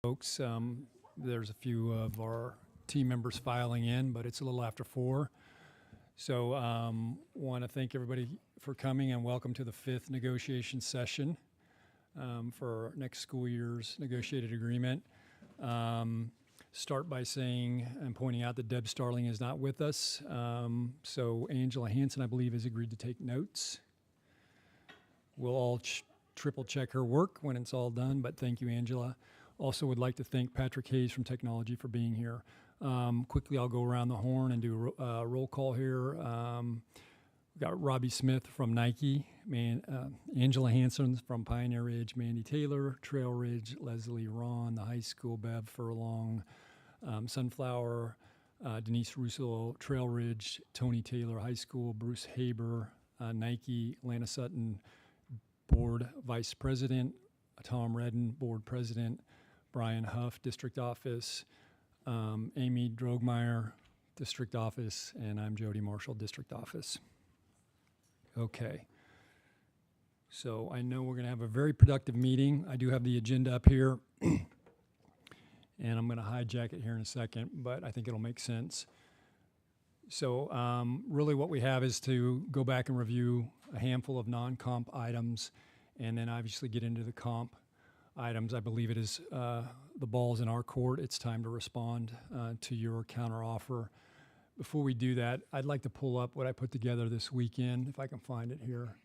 Folks, there's a few of our team members filing in, but it's a little after 4. So want to thank everybody for coming and welcome to the 5th negotiation session for next school year's negotiated agreement. Start by saying and pointing out that Deb Starling is not with us. So Angela Hansen, I believe, has agreed to take notes. We'll all triple check her work when it's all done, but thank you, Angela. Also would like to thank Patrick Hayes from Technology for being here. Quickly, I'll go around the horn and do a roll call here. We've got Robbie Smith from Nike, Angela Hansen from Pioneer Ridge, Mandy Taylor, Trail Ridge, Leslie Ron, the high school, Bev Furlong, Sunflower, Denise Russo, Trail Ridge, Tony Taylor, high school, Bruce Haber, Nike, Lana Sutton, board vice president, Tom Redden, board president, Brian Huff, district office, Amy Drogmeyer, district office, and I'm Jody Marshall, district office. Okay. So I know we're going to have a very productive meeting. I do have the agenda up here, and I'm going to hijack it here in a second, but I think it'll make sense. So really what we have is to go back and review a handful of non-comp items and then obviously get into the comp items. I believe it is the ball's in our court. It's time to respond to your counteroffer. Before we do that, I'd like to pull up what I put together this weekend, if I can find it here.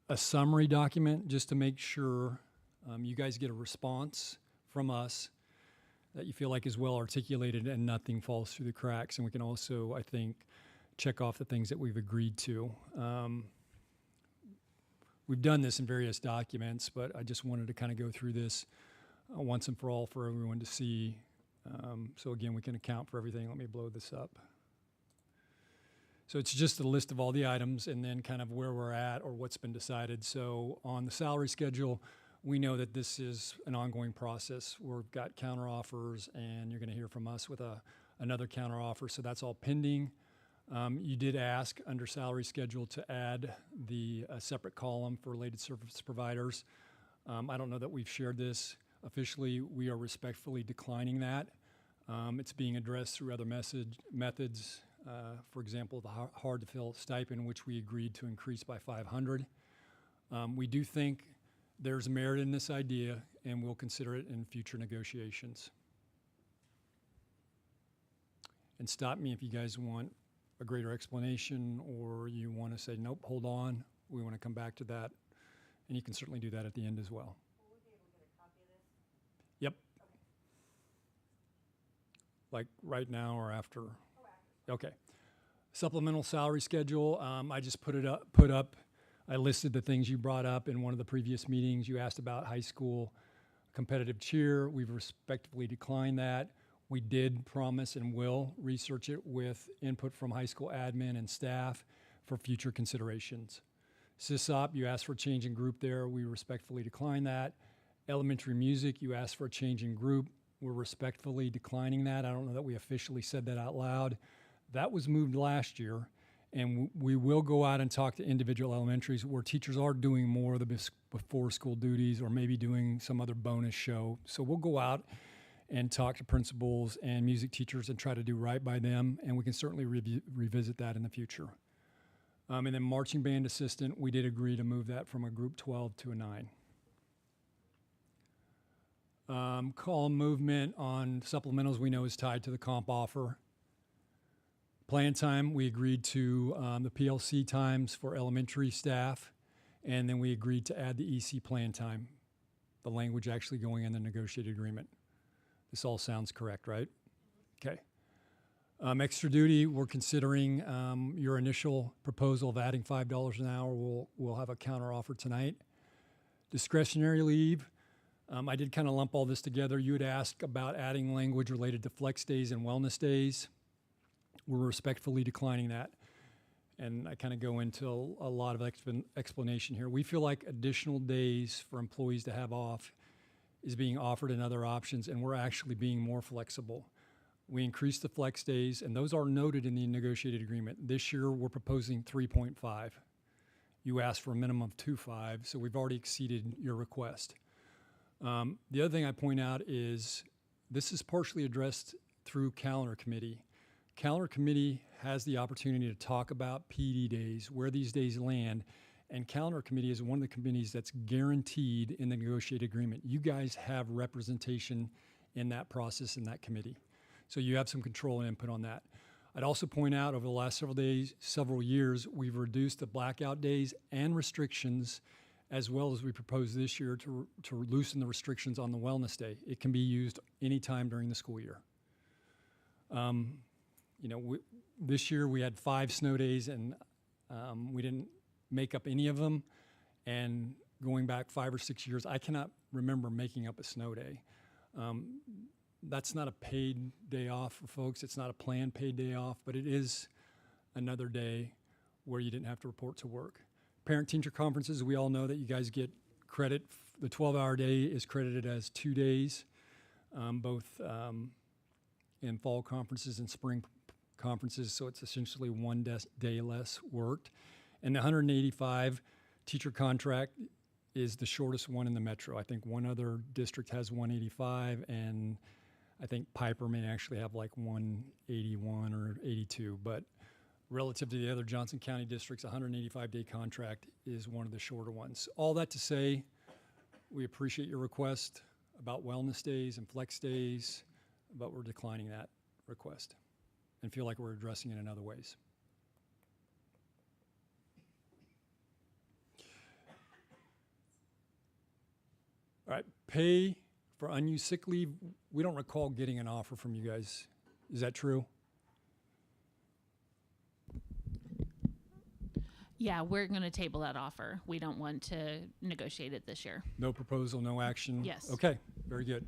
A summary document just to make sure you guys get a response from us that you feel like is well articulated and nothing falls through the cracks. And we can also, I think, check off the things that we've agreed to. We've done this in various documents, but I just wanted to kind of go through this once and for all for everyone to see. So again, we can account for everything. Let me blow this up. So it's just a list of all the items and then kind of where we're at or what's been decided. So on the salary schedule, we know that this is an ongoing process. We've got counteroffers, and you're going to hear from us with another counteroffer. So that's all pending. You did ask under salary schedule to add the separate column for related service providers. I don't know that we've shared this officially. We are respectfully declining that. It's being addressed through other methods. For example, the hard-to-fill stipend, which we agreed to increase by 500. We do think there's merit in this idea, and we'll consider it in future negotiations. And stop me if you guys want a greater explanation or you want to say, nope, hold on, we want to come back to that. And you can certainly do that at the end as well. Will we be able to get a copy of this? Yep. Like right now or after? Oh, after. Okay. Supplemental salary schedule, I just put up, I listed the things you brought up in one of the previous meetings. You asked about high school competitive cheer. We've respectfully declined that. We did promise and will research it with input from high school admin and staff for future considerations. SysOp, you asked for a change in group there. We respectfully decline that. Elementary music, you asked for a change in group. We're respectfully declining that. I don't know that we officially said that out loud. That was moved last year, and we will go out and talk to individual elementaries where teachers are doing more of the before school duties or maybe doing some other bonus show. So we'll go out and talk to principals and music teachers and try to do right by them, and we can certainly revisit that in the future. And then marching band assistant, we did agree to move that from a group 12 to a 9. Column movement on supplementals we know is tied to the comp offer. Plan time, we agreed to the PLC times for elementary staff, and then we agreed to add the EC plan time, the language actually going in the negotiated agreement. This all sounds correct, right? Okay. Extra duty, we're considering your initial proposal of adding $5 an hour. We'll have a counteroffer tonight. Discretionary leave, I did kind of lump all this together. You had asked about adding language related to flex days and wellness days. We're respectfully declining that. And I kind of go into a lot of explanation here. We feel like additional days for employees to have off is being offered in other options, and we're actually being more flexible. We increased the flex days, and those are noted in the negotiated agreement. This year, we're proposing 3.5. You asked for a minimum of 2.5, so we've already exceeded your request. The other thing I point out is this is partially addressed through calendar committee. Calendar committee has the opportunity to talk about PD days, where these days land, and calendar committee is one of the committees that's guaranteed in the negotiated agreement. You guys have representation in that process in that committee. So you have some control and input on that. I'd also point out over the last several years, we've reduced the blackout days and restrictions, as well as we propose this year to loosen the restrictions on the wellness day. It can be used anytime during the school year. This year we had 5 snow days, and we didn't make up any of them. And going back 5 or 6 years, I cannot remember making up a snow day. That's not a paid day off for folks. It's not a planned paid day off, but it is another day where you didn't have to report to work. Parent-teacher conferences, we all know that you guys get credit. The 12-hour day is credited as 2 days, both in fall conferences and spring conferences, so it's essentially 1 day less worked. And the 185 teacher contract is the shortest one in the metro. I think one other district has 185, and I think Piper may actually have like 181 or 82, but relative to the other Johnson County districts, 185-day contract is one of the shorter ones. All that to say, we appreciate your request about wellness days and flex days, but we're declining that request and feel like we're addressing it in other ways. All right, pay for unused sick leave. We don't recall getting an offer from you guys. Is that true? Yeah, we're going to table that offer. We don't want to negotiate it this year. No proposal, no action? Yes. Okay, very good.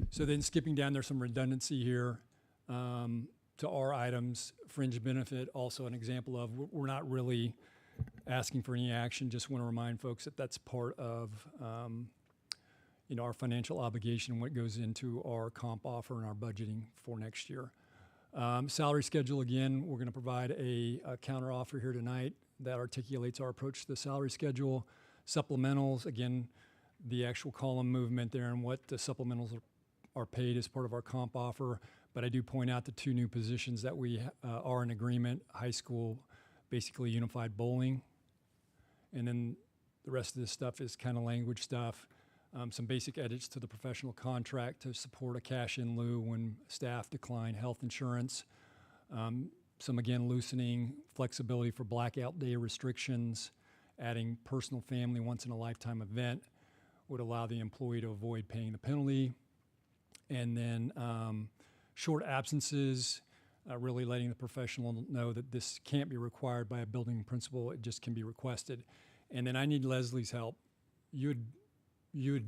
So then skipping down, there's some redundancy here to our items. Fringe benefit, also an example of we're not really asking for any action. Just want to remind folks that that's part of our financial obligation, what goes into our comp offer and our budgeting for next year. Salary schedule, again, we're going to provide a counter offer here tonight that articulates our approach to the salary schedule. Supplementals, again, the actual column movement there and what the supplementals are paid as part of our comp offer. But I do point out the 2 new positions that we are in agreement: high school, basically unified bowling. And then the rest of this stuff is kind of language stuff. Some basic edits to the professional contract to support a cash in lieu when staff decline health insurance. Some, again, loosening flexibility for blackout day restrictions, adding personal family once in a lifetime event would allow the employee to avoid paying the penalty. And then short absences, really letting the professional know that this can't be required by a building principal, it just can be requested. And then I need Leslie's help. You had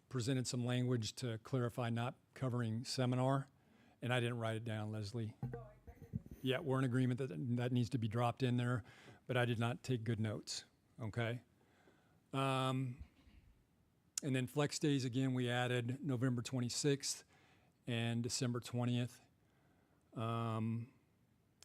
presented some language to clarify not covering seminar, and I didn't write it down, Leslie. Yeah, we're in agreement that that needs to be dropped in there, but I did not take good notes, okay? And then flex days, again, we added November 26th and December 20th. And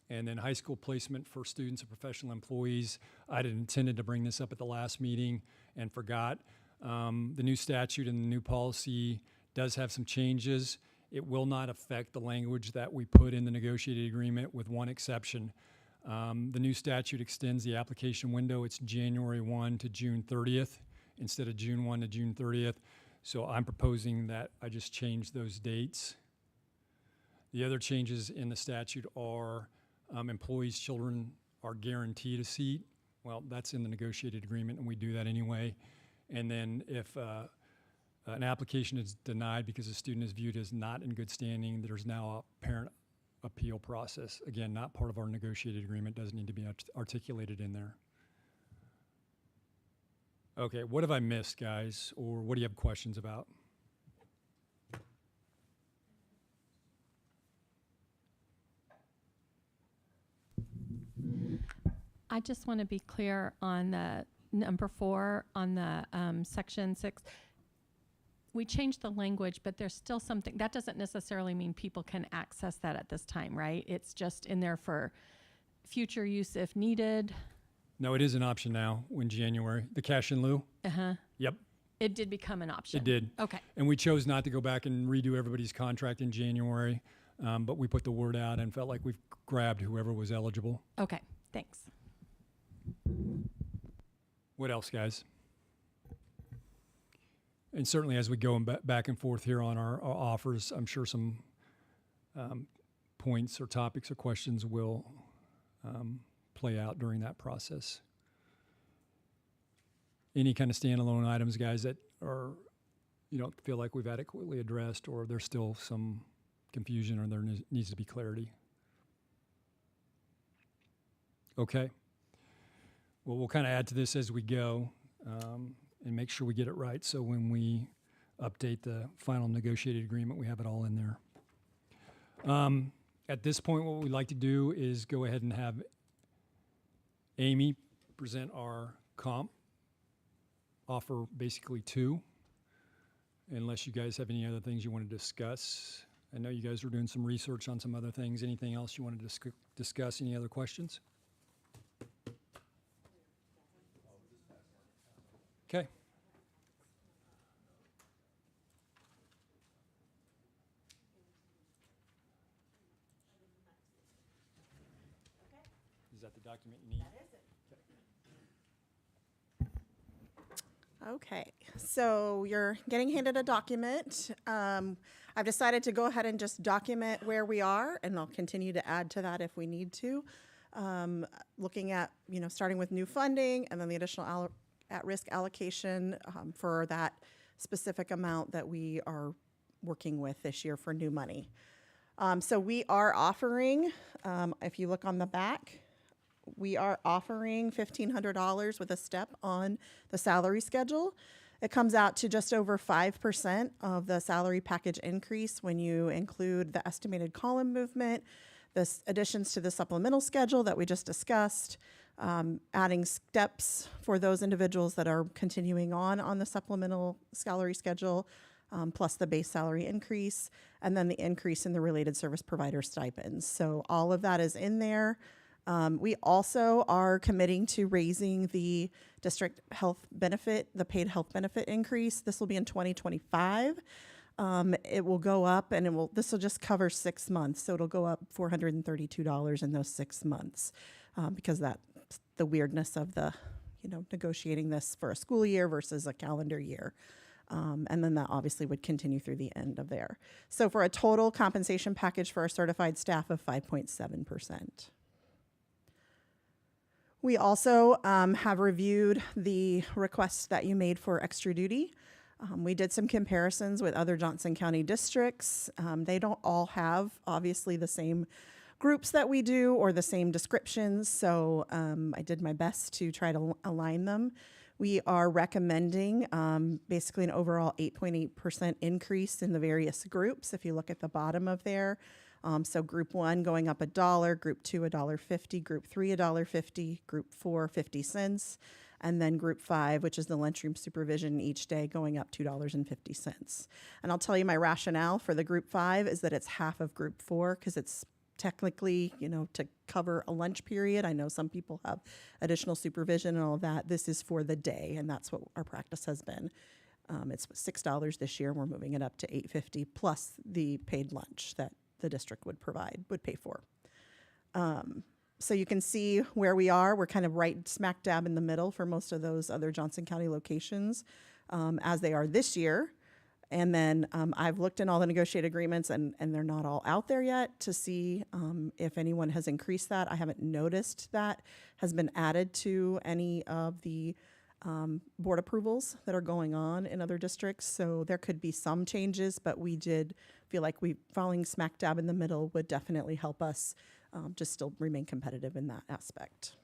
then high school placement for students and professional employees. I had intended to bring this up at the last meeting and forgot. The new statute and the new policy does have some changes. It will not affect the language that we put in the negotiated agreement, with one exception. The new statute extends the application window. It's January 1 to June 30th instead of June 1 to June 30th. So I'm proposing that I just change those dates. The other changes in the statute are employees' children are guaranteed a seat. Well, that's in the negotiated agreement, and we do that anyway. And then if an application is denied because a student is viewed as not in good standing, there's now a parent appeal process. Again, not part of our negotiated agreement, doesn't need to be articulated in there. Okay, what have I missed, guys? Or what do you have questions about? I just want to be clear on the number 4 on the section 6. We changed the language, but there's still something. That doesn't necessarily mean people can access that at this time, right? It's just in there for future use if needed. No, it is an option now in January. The cash in lieu? Uh-huh. Yep. It did become an option. It did. Okay. And we chose not to go back and redo everybody's contract in January, but we put the word out and felt like we've grabbed whoever was eligible. Okay. Thanks. What else, guys? And certainly as we go back and forth here on our offers, I'm sure some points or topics or questions will play out during that process. Any kind of standalone items, guys, that are you don't feel like we've adequately addressed, or there's still some confusion, or there needs to be clarity? Okay. Well, we'll kind of add to this as we go and make sure we get it right. So when we update the final negotiated agreement, we have it all in there. At this point, what we'd like to do is go ahead and have Amy present our comp offer, basically 2, unless you guys have any other things you want to discuss. I know you guys are doing some research on some other things. Anything else you want to discuss? Any other questions? Okay. Is that the document you need? Okay, so you're getting handed a document. I've decided to go ahead and just document where we are, and I'll continue to add to that if we need to. Looking at, starting with new funding and then the additional at-risk allocation for that specific amount that we are working with this year for new money. So we are offering, if you look on the back, we are offering $1,500 with a step on the salary schedule. It comes out to just over 5% of the salary package increase when you include the estimated column movement, the additions to the supplemental schedule that we just discussed, adding steps for those individuals that are continuing on the supplemental salary schedule, plus the base salary increase, and then the increase in the related service provider stipends. So all of that is in there. We also are committing to raising the district health benefit, the paid health benefit increase. This will be in 2025. It will go up, and this will just cover 6 months. So it'll go up $432 in those 6 months, because that's the weirdness of the, negotiating this for a school year versus a calendar year. And then that obviously would continue through the end of there. So for a total compensation package for our certified staff of 5.7%. We also have reviewed the requests that you made for extra duty. We did some comparisons with other Johnson County districts. They don't all have, obviously, the same groups that we do or the same descriptions, so I did my best to try to align them. We are recommending basically an overall 8.8% increase in the various groups, if you look at the bottom of there. So group 1 going up $1, group 2 $1.50, group 3 $1.50, group 4 50 cents, and then group 5, which is the lunchroom supervision each day, going up $2.50. And I'll tell you my rationale for the group 5 is that it's half of group 4, because it's technically, to cover a lunch period. I know some people have additional supervision and all of that. This is for the day, and that's what our practice has been. It's $6 this year, and we're moving it up to $8.50 plus the paid lunch that the district would pay for. So you can see where we are. We're kind of right smack dab in the middle for most of those other Johnson County locations, as they are this year. And then I've looked in all the negotiated agreements, and they're not all out there yet to see if anyone has increased that. I haven't noticed that has been added to any of the board approvals that are going on in other districts. So there could be some changes, but we did feel like falling smack dab in the middle would definitely help us just still remain competitive in that aspect.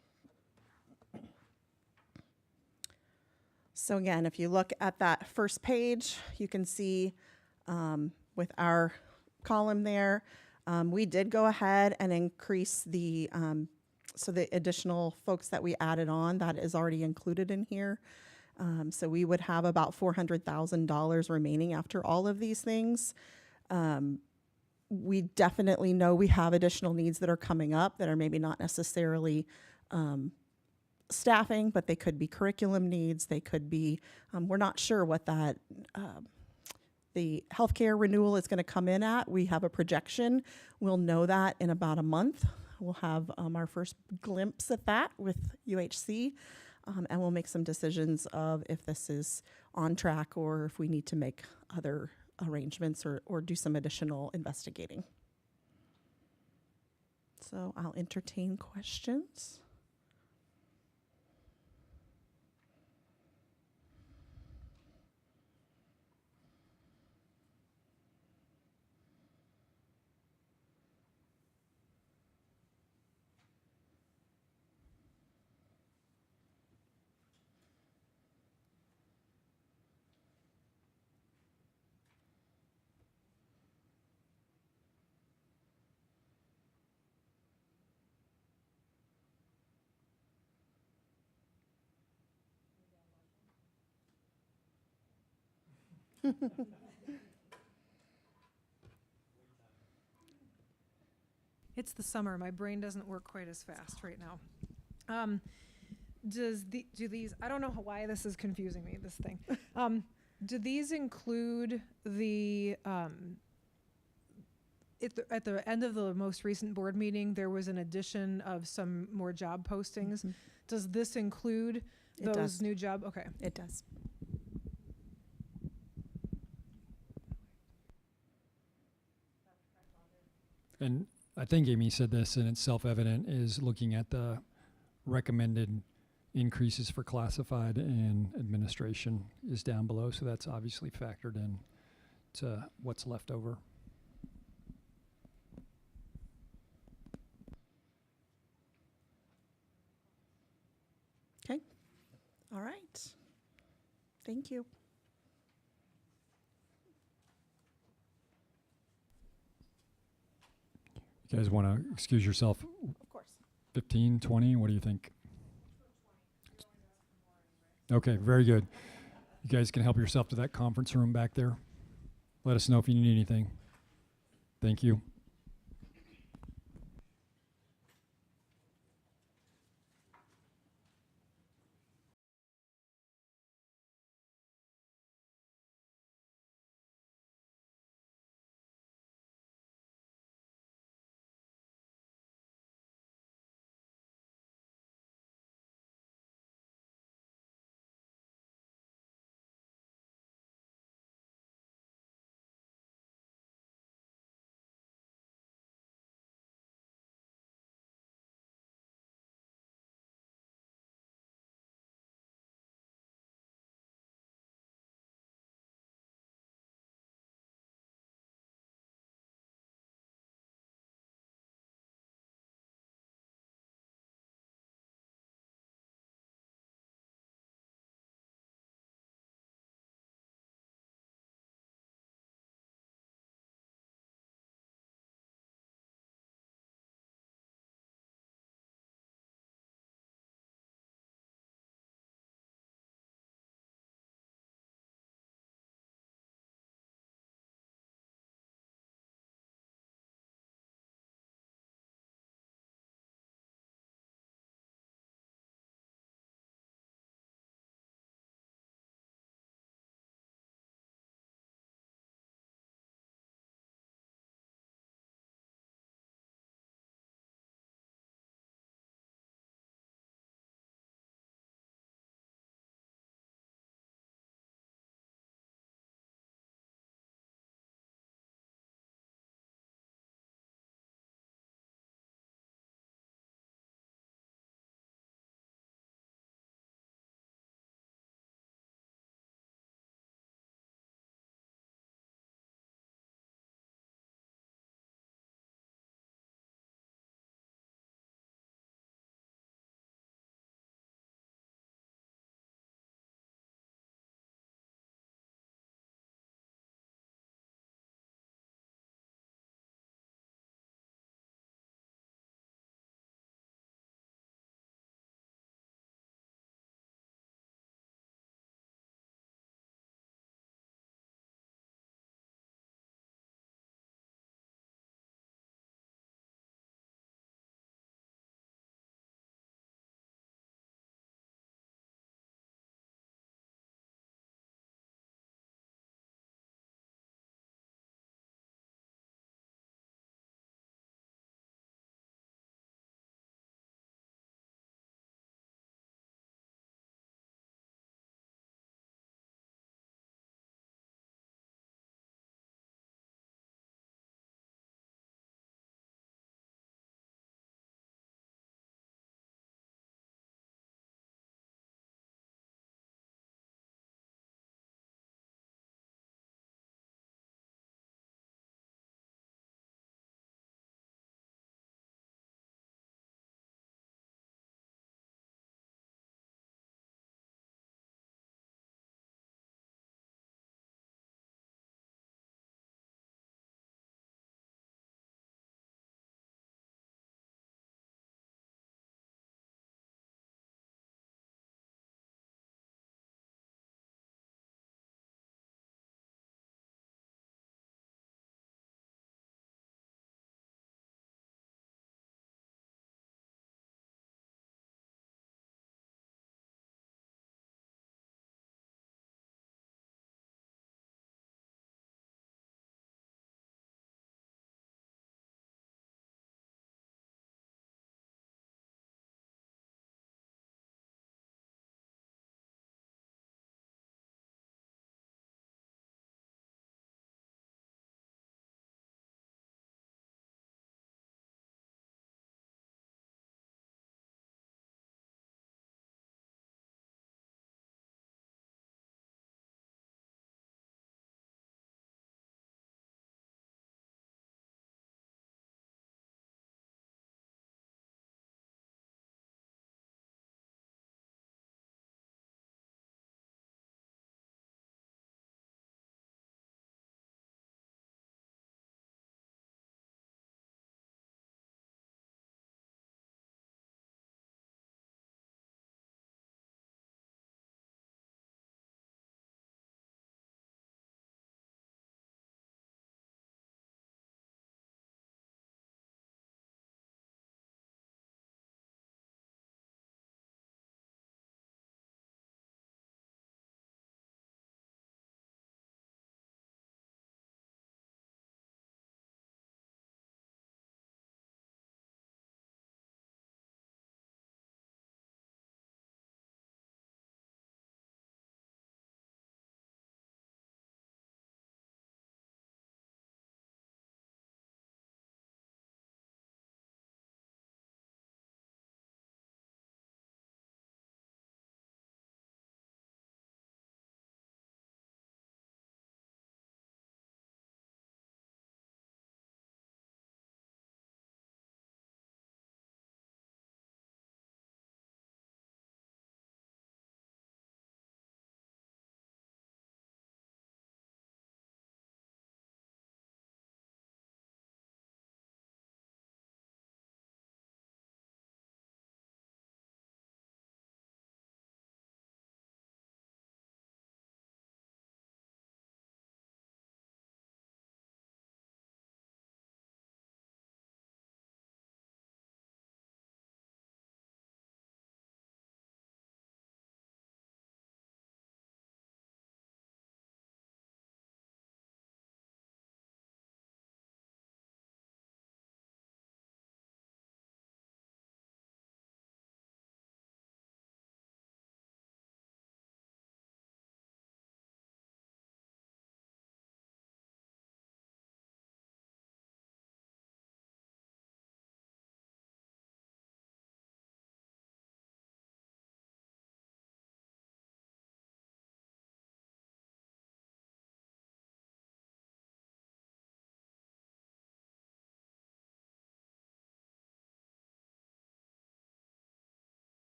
So again, if you look at that first page, you can see with our column there, we did go ahead and increase the so the additional folks that we added on, that is already included in here. So we would have about $400,000 remaining after all of these things. We definitely know we have additional needs that are coming up that are maybe not necessarily staffing, but they could be curriculum needs. They could be, we're not sure what that, the healthcare renewal is going to come in at. We have a projection. We'll know that in about a month. We'll have our first glimpse at that with UHC, and we'll make some decisions of if this is on track or if we need to make other arrangements or do some additional investigating. So I'll entertain questions. It's the summer. My brain doesn't work quite as fast right now. Do these? I don't know why this is confusing me. This thing. Do these include the? At the end of the most recent board meeting, there was an addition of some more job postings. Mm-hmm. Does this include It those does. new job? Okay. It does. And I think Amy said this, and it's self-evident, is looking at the recommended increases for classified and administration is down below. So that's obviously factored in to what's left over. Okay. All right. Thank you. You guys want to excuse yourself Of course. 15, 20? What do you think? Okay, very good. You guys can help yourself to that conference room back there. Let us know if you need anything. Thank you.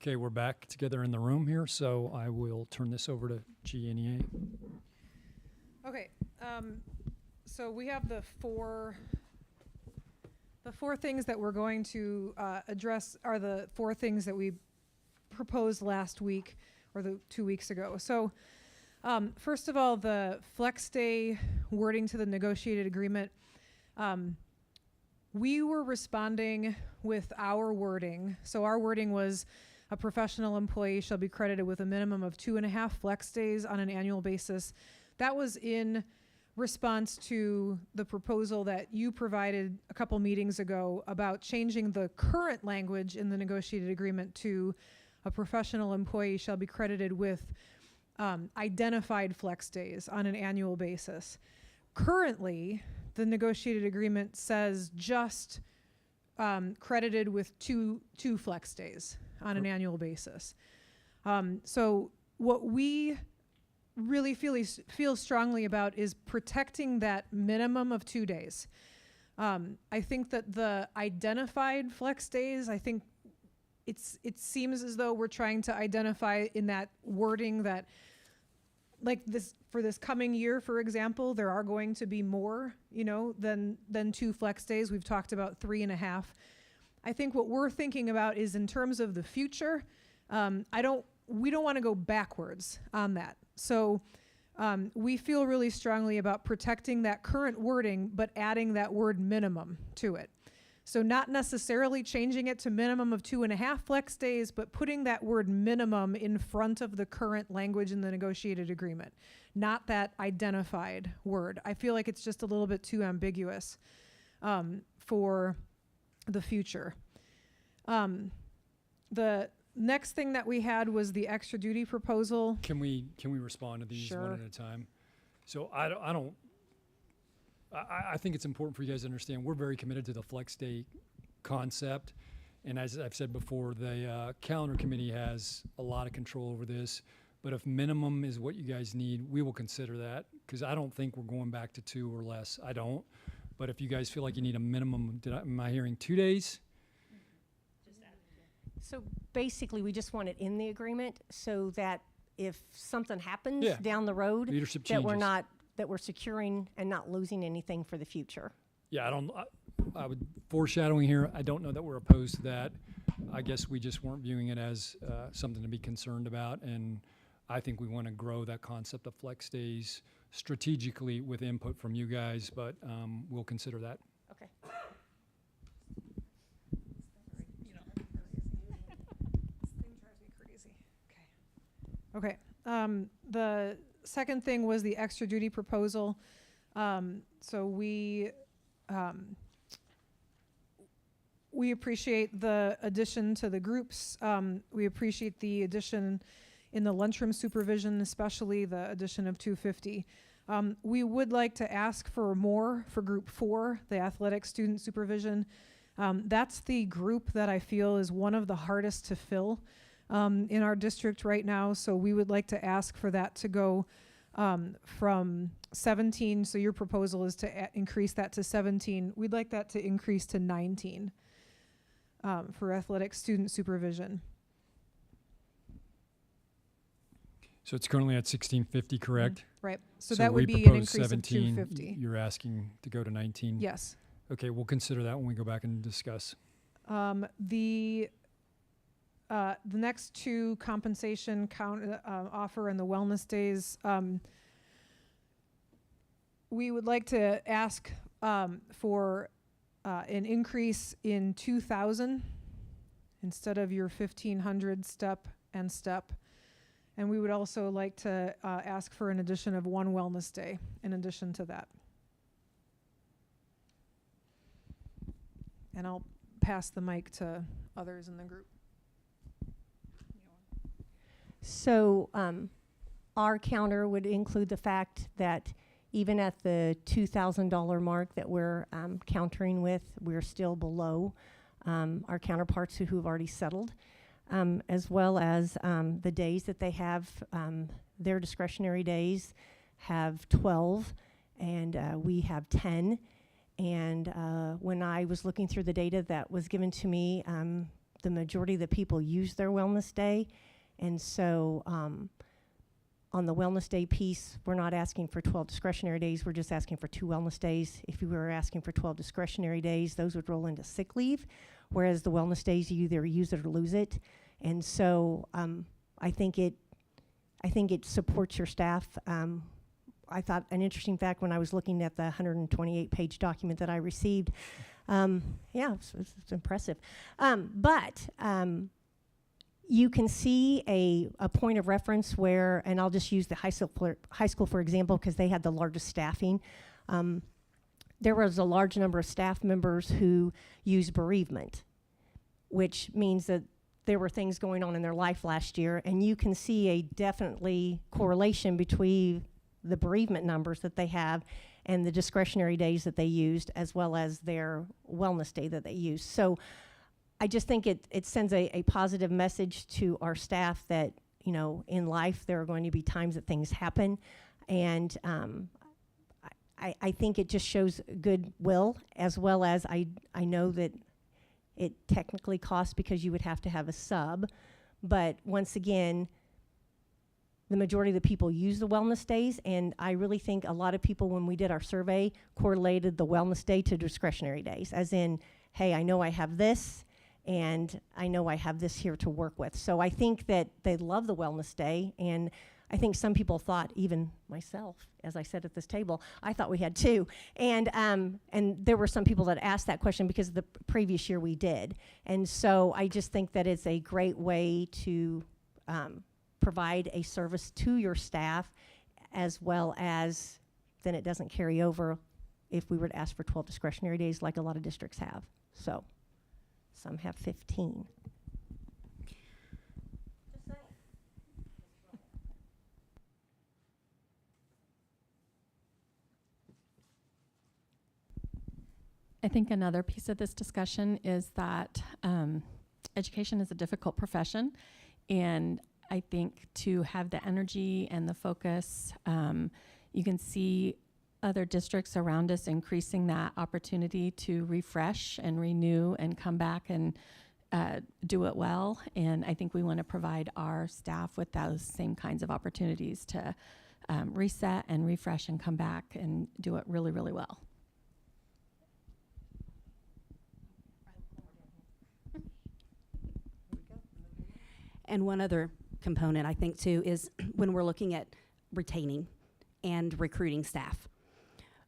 Okay, we're back together in the room here, so I will turn this over to GENEA. Okay, so we have the four things that we're going to address are the four things that we proposed last week or the 2 weeks ago. So first of all, the flex day wording to the negotiated agreement. We were responding with our wording. So our wording was a professional employee shall be credited with a minimum of 2.5 flex days on an annual basis. That was in response to the proposal that you provided a couple meetings ago about changing the current language in the negotiated agreement to a professional employee shall be credited with identified flex days on an annual basis. Currently, the negotiated agreement says just credited with two flex days on an annual basis. So what we really feel strongly about is protecting that minimum of 2 days. I think that the identified flex days, I think it seems as though we're trying to identify in that wording that, like this, for this coming year, for example, there are going to be more, than 2 flex days. We've talked about 3.5. I think what we're thinking about is in terms of the future. We don't want to go backwards on that. So we feel really strongly about protecting that current wording, but adding that word minimum to it. So not necessarily changing it to minimum of 2.5 flex days, but putting that word minimum in front of the current language in the negotiated agreement, not that identified word. I feel like it's just a little bit too ambiguous for the future. The next thing that we had was the extra duty proposal. Can we respond to these one at a time? So I think it's important for you guys to understand we're very committed to the flex day concept. And as I've said before, the calendar committee has a lot of control over this. But if minimum is what you guys need, we will consider that, because I don't think we're going back to 2 or less. I don't. But if you guys feel like you need a minimum, am I hearing 2 days? So basically, we just want it in the agreement so that if something happens Yeah. down the road, Leadership that changes. we're securing and not losing anything for the future. Yeah, I would foreshadowing here. I don't know that we're opposed to that. I guess we just weren't viewing it as something to be concerned about. And I think we want to grow that concept of flex days strategically with input from you guys, but we'll consider that. Okay. Okay. The second thing was the extra duty proposal. So we appreciate the addition to the groups. We appreciate the addition in the lunchroom supervision, especially the addition of 250. We would like to ask for more for group 4, the athletic student supervision. That's the group that I feel is one of the hardest to fill in our district right now. So we would like to ask for that to go from 17. So your proposal is to increase that to 17. We'd like that to increase to 19 for athletic student supervision. So it's currently at 1650, correct? Right. So So that we would be an proposed increase 17. of 250. You're asking to go to 19? Yes. Okay, we'll consider that when we go back and discuss. The next 2 compensation offer and the wellness days, we would like to ask for an increase in 2,000 instead of your 1,500 step. And we would also like to ask for an addition of 1 wellness day in addition to that. And I'll pass the mic to others in the group. So our counter would include the fact that even at the $2,000 mark that we're countering with, we're still below our counterparts who have already settled, as well as the days that they have, their discretionary days have 12, and we have 10. And when I was looking through the data that was given to me, the majority of the people use their wellness day. And so on the wellness day piece, we're not asking for 12 discretionary days. We're just asking for 2 wellness days. If we were asking for 12 discretionary days, those would roll into sick leave, whereas the wellness days, you either use it or lose it. And so I think it supports your staff. I thought an interesting fact when I was looking at the 128-page document that I received, it's impressive. But you can see a point of reference where, and I'll just use the high school for example, because they had the largest staffing. There was a large number of staff members who used bereavement, which means that there were things going on in their life last year, and you can see a definitely correlation between the bereavement numbers that they have and the discretionary days that they used, as well as their wellness day that they used. So I just think it sends a positive message to our staff that, you know, in life there are going to be times that things happen, and I think it just shows goodwill, as well as I know that it technically costs because you would have to have a sub, but once again, the majority of the people use the wellness days, and I really think a lot of people, when we did our survey, correlated the wellness day to discretionary days, as in, hey, I know I have this, and I know I have this here to work with. So I think that they love the wellness day, and I think some people thought, even myself, as I said at this table, I thought we had 2. And there were some people that asked that question because the previous year we did. And so I just think that it's a great way to provide a service to your staff, as well as then it doesn't carry over if we were to ask for 12 discretionary days like a lot of districts have. So some have 15. I think another piece of this discussion is that education is a difficult profession, and I think to have the energy and the focus, you can see other districts around us increasing that opportunity to refresh and renew and come back and do it well. And I think we want to provide our staff with those same kinds of opportunities to reset and refresh and come back and do it really, really well. And one other component, I think, too, is when we're looking at retaining and recruiting staff.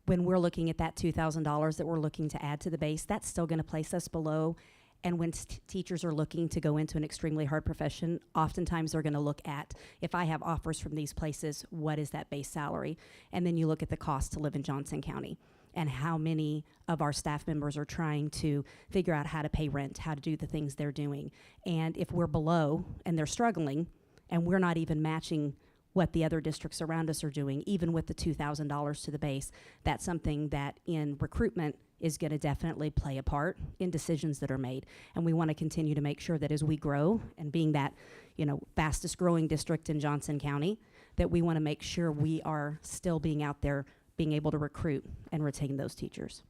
When we're looking at that $2,000 that we're looking to add to the base, that's still going to place us below. And when teachers are looking to go into an extremely hard profession, oftentimes they're going to look at, if I have offers from these places, what is that base salary? And then you look at the cost to live in Johnson County, and how many of our staff members are trying to figure out how to pay rent, how to do the things they're doing. And if we're below and they're struggling, and we're not even matching what the other districts around us are doing, even with the $2,000 to the base, that's something that in recruitment is going to definitely play a part in decisions that are made. And we want to continue to make sure that as we grow, and being that, you know, fastest growing district in Johnson County, that we want to make sure we are still being out there, being able to recruit and retain those teachers.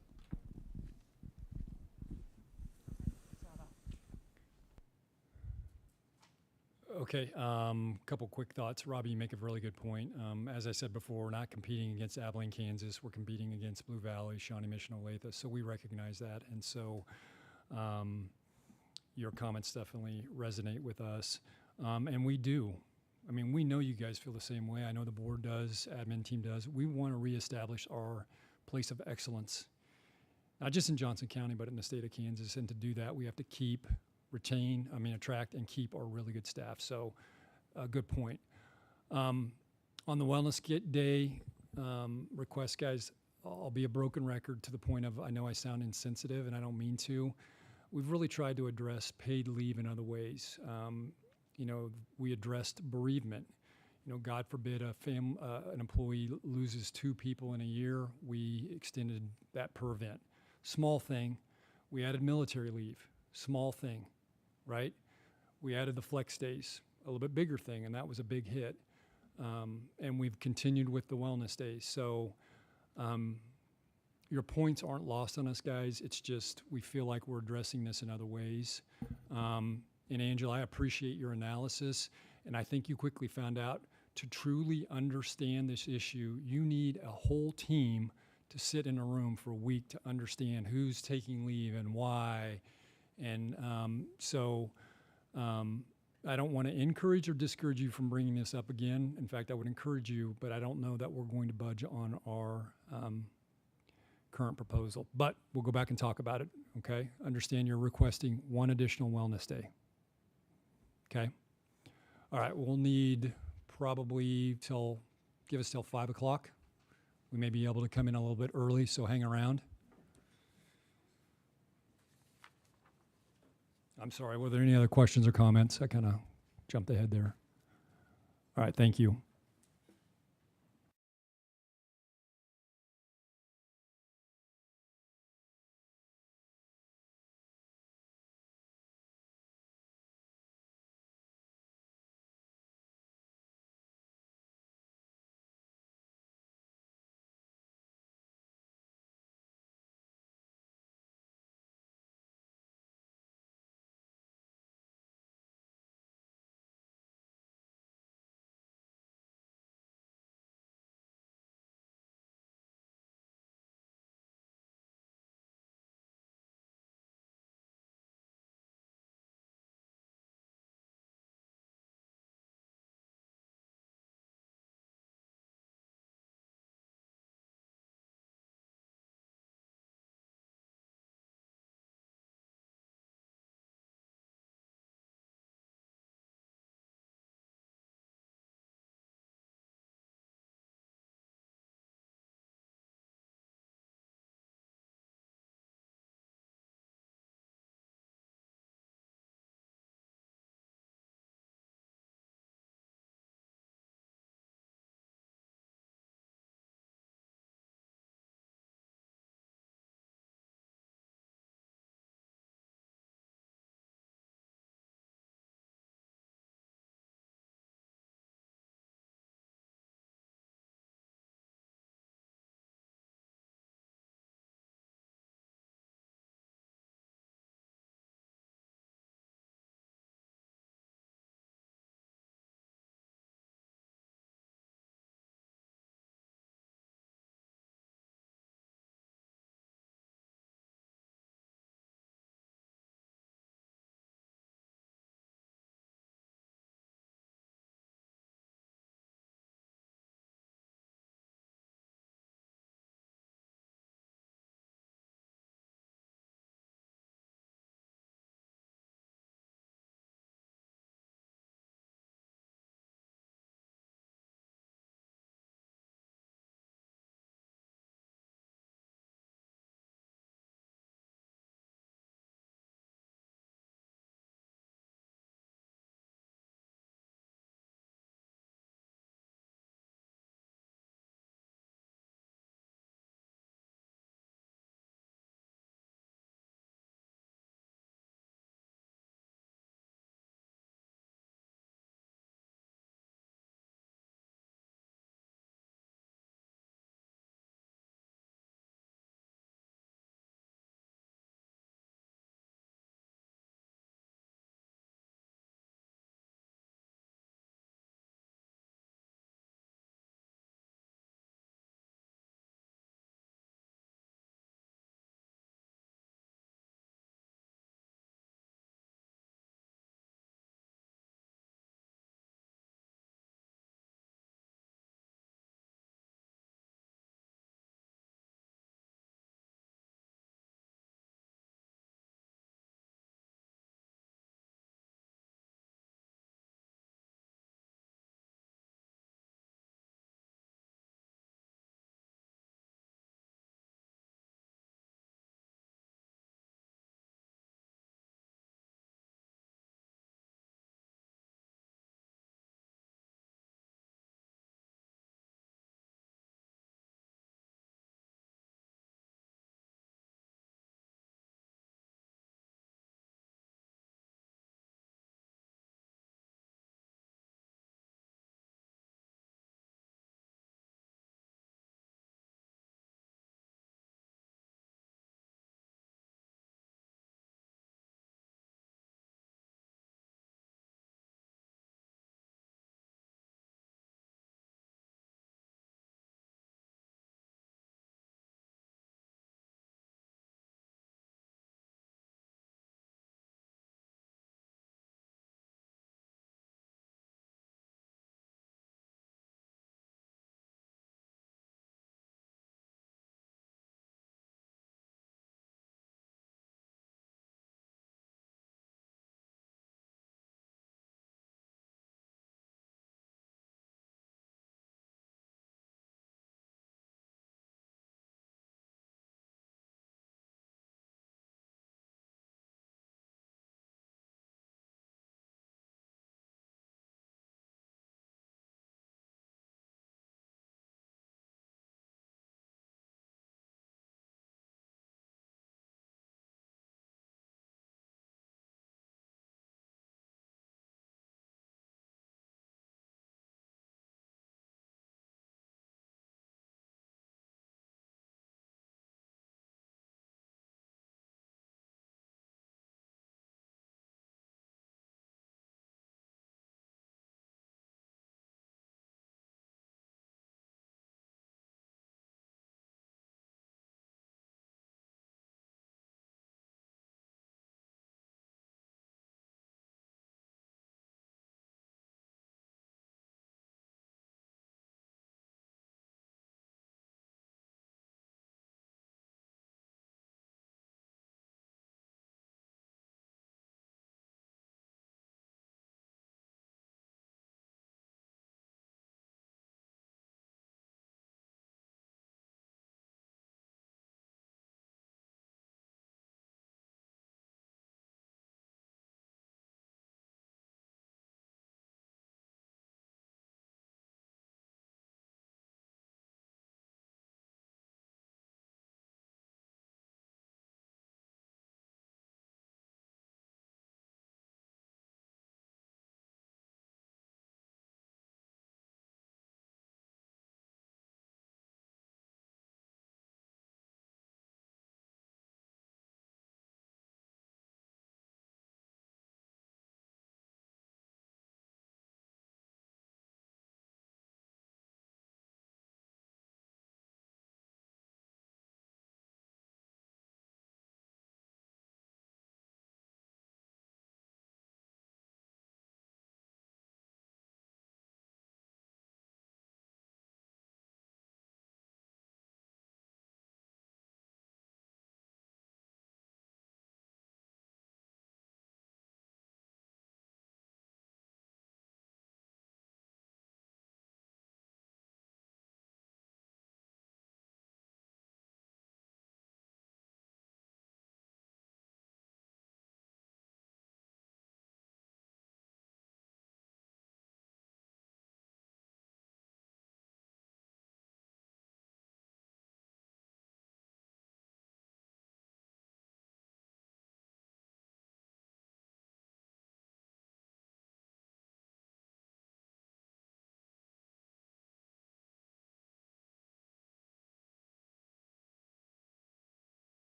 Okay, couple quick thoughts. Robbie, you make a really good point. As I said before, we're not competing against Abilene, Kansas. We're competing against Blue Valley, Shawnee Mission, Olathe. So we recognize that. And so your comments definitely resonate with us. And we do. I mean, we know you guys feel the same way. I know the board does, admin team does. We want to reestablish our place of excellence, not just in Johnson County, but in the state of Kansas. And to do that, we have to attract and keep our really good staff. So a good point. On the Wellness Day request, guys, I'll be a broken record to the point of, I know I sound insensitive and I don't mean to. We've really tried to address paid leave in other ways. We addressed bereavement. God forbid an employee loses 2 people in a year, we extended that per event. Small thing. We added military leave. Small thing, right? We added the flex days, a little bit bigger thing, and that was a big hit. And we've continued with the wellness days. So your points aren't lost on us, guys. It's just we feel like we're addressing this in other ways. And Angela, I appreciate your analysis, and I think you quickly found out to truly understand this issue, you need a whole team to sit in a room for a week to understand who's taking leave and why. And I don't want to encourage or discourage you from bringing this up again. In fact, I would encourage you, but I don't know that we're going to budge on our current proposal. But we'll go back and talk about it, okay? Understand you're requesting one additional wellness day, okay? All right, we'll need probably give us till 5 o'clock. We may be able to come in a little bit early, so hang around. I'm sorry, were there any other questions or comments? I kind of jumped ahead there. All right, thank you.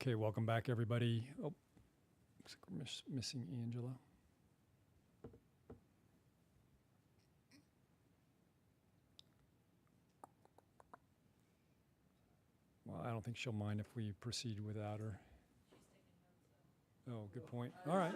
Okay, welcome back, everybody. Oh, looks like we're missing Angela. Well, I don't think she'll mind if we proceed without her. Oh, good point. All right.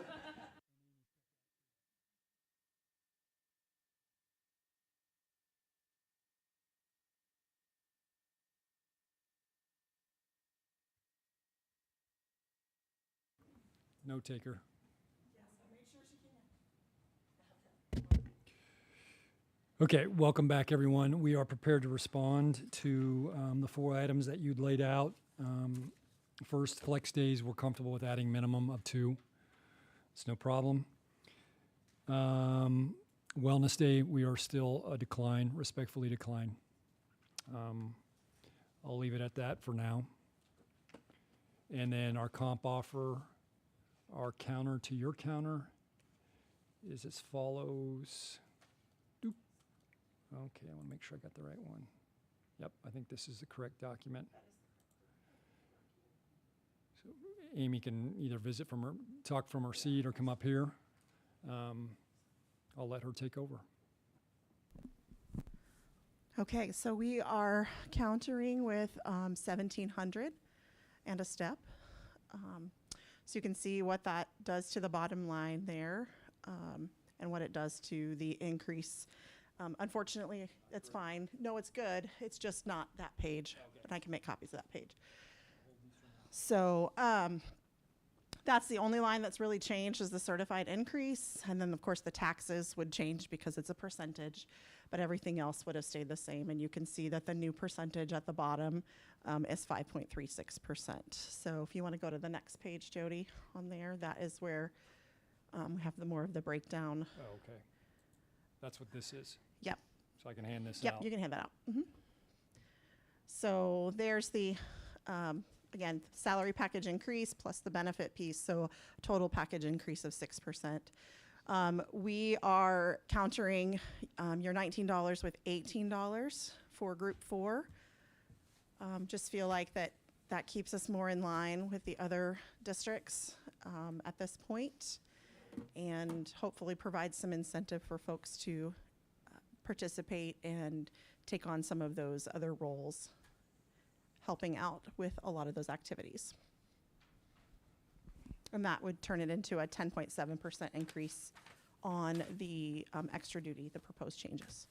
Note taker. Okay, welcome back, everyone. We are prepared to respond to the 4 items that you'd laid out. First, flex days, we're comfortable with adding minimum of 2. It's no problem. Wellness day, we are still a decline, respectfully decline. I'll leave it at that for now. And then our comp offer, our counter to your counter is as follows. Doop. Okay, I want to make sure I got the right one. Yep, I think this is the correct document. So Amy can either visit from her, talk from her seat, or come up here. I'll let her take over. Okay, so we are countering with 1,700 and a step. So you can see what that does to the bottom line there, and what it does to the increase. Unfortunately, it's fine. No, it's good. It's just not that page, and I can make copies of that page. So that's the only line that's really changed, is the certified increase. And then, of course, the taxes would change because it's a percentage, but everything else would have stayed the same. And you can see that the new percentage at the bottom is 5.36%. So if you want to go to the next page, Jody, on there, that is where we have the more of the breakdown. Oh, okay. That's what this is. Yep. So I can hand this Yep, out. you can hand that out. So there's the, again, salary package increase plus the benefit piece, so total package increase of 6%. We are countering your $19 with $18 for Group 4. Just feel like that keeps us more in line with the other districts at this point, and hopefully provides some incentive for folks to participate and take on some of those other roles, helping out with a lot of those activities. And that would turn it into a 10.7% increase on the extra duty, the proposed changes.